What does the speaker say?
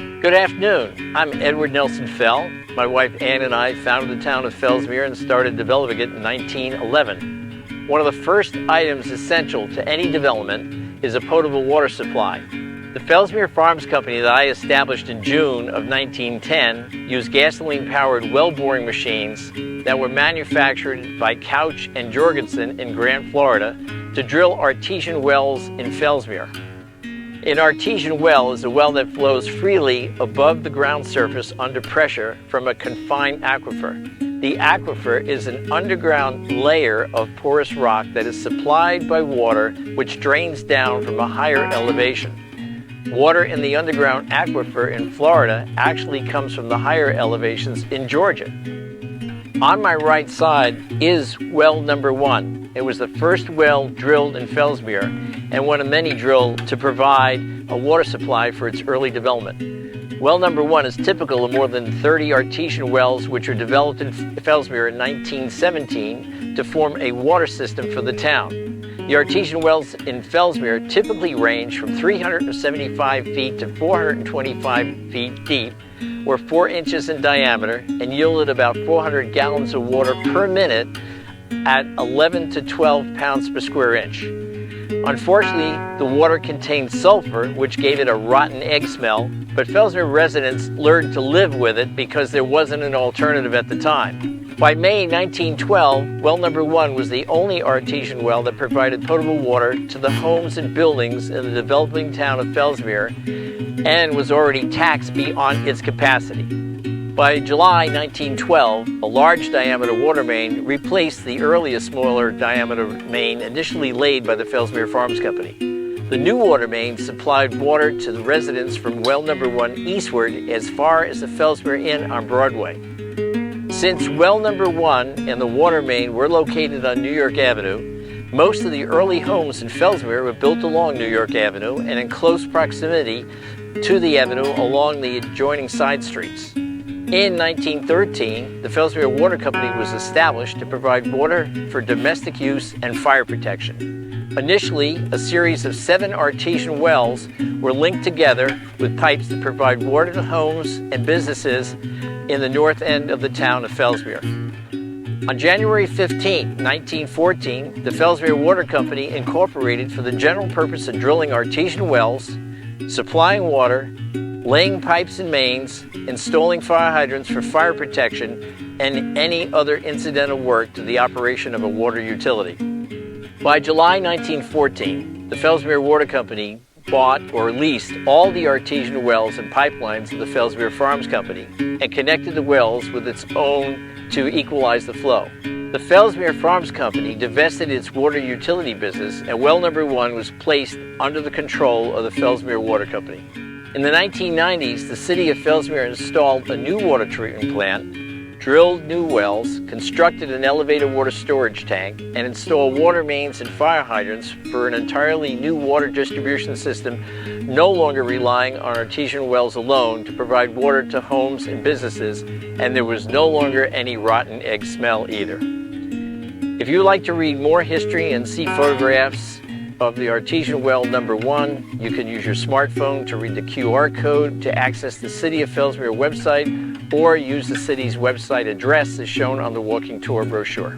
Good afternoon. I'm Edward Nelson Fell. My wife Ann and I founded the town of Fellsmere and started developing it in 1911. One of the first items essential to any development is a potable water supply. The Fellsmere Farms Company that I established in June of 1910 used gasoline-powered well-boring machines that were manufactured by Couch and Jorgensen in Grant, Florida, to drill artesian wells in Fellsmere. An artesian well is a well that flows freely above the ground surface under pressure from a confined aquifer. The aquifer is an underground layer of porous rock that is supplied by water which drains down from a higher elevation. Water in the underground aquifer in Florida actually comes from the higher elevations in Georgia. On my right side is well number 1. It was the first well drilled in Fellsmere and one of many drilled to provide a water supply for its early development. Well number 1 is typical of more than 30 artesian wells which were developed in Fellsmere in 1917 to form a water system for the town. The artesian wells in Fellsmere typically range from 375 feet to 425 feet deep, were 4 inches in diameter, and yielded about 400 gallons of water per minute at 11 to 12 pounds per square inch. Unfortunately, the water contained sulfur, which gave it a rotten egg smell, but Fellsmere residents learned to live with it because there wasn't an alternative at the time. By May 1912, well number 1 was the only artesian well that provided potable water to the homes and buildings in the developing town of Fellsmere and was already taxed beyond its capacity. By July 1912, a large diameter water main replaced the earlier smaller diameter main initially laid by the Fellsmere Farms Company. The new water main supplied water to the residents from well number 1 eastward as far as the Fellsmere Inn on Broadway. Since well number 1 and the water main were located on New York Avenue, most of the early homes in Fellsmere were built along New York Avenue and in close proximity to the avenue along the adjoining side streets. In 1913, the Fellsmere Water Company was established to provide water for domestic use and fire protection. Initially, a series of 7 artesian wells were linked together with pipes to provide water to homes and businesses in the north end of the town of Fellsmere. On January 15, 1914, the Fellsmere Water Company incorporated for the general purpose of drilling artesian wells, supplying water, laying pipes and mains, installing fire hydrants for fire protection, and any other incidental work to the operation of a water utility. By July 1914, the Fellsmere Water Company bought or leased all the artesian wells and pipelines of the Fellsmere Farms Company and connected the wells with its own to equalize the flow. The Fellsmere Farms Company divested its water utility business, and well number 1 was placed under the control of the Fellsmere Water Company. In the 1990s, the city of Fellsmere installed a new water treatment plant, drilled new wells, constructed an elevated water storage tank, and installed water mains and fire hydrants for an entirely new water distribution system, no longer relying on artesian wells alone to provide water to homes and businesses, and there was no longer any rotten egg smell either. If you'd like to read more history and see photographs of the artesian well number 1, you can use your smartphone to read the QR code to access the City of Fellsmere website, or use the city's website address as shown on the walking tour brochure.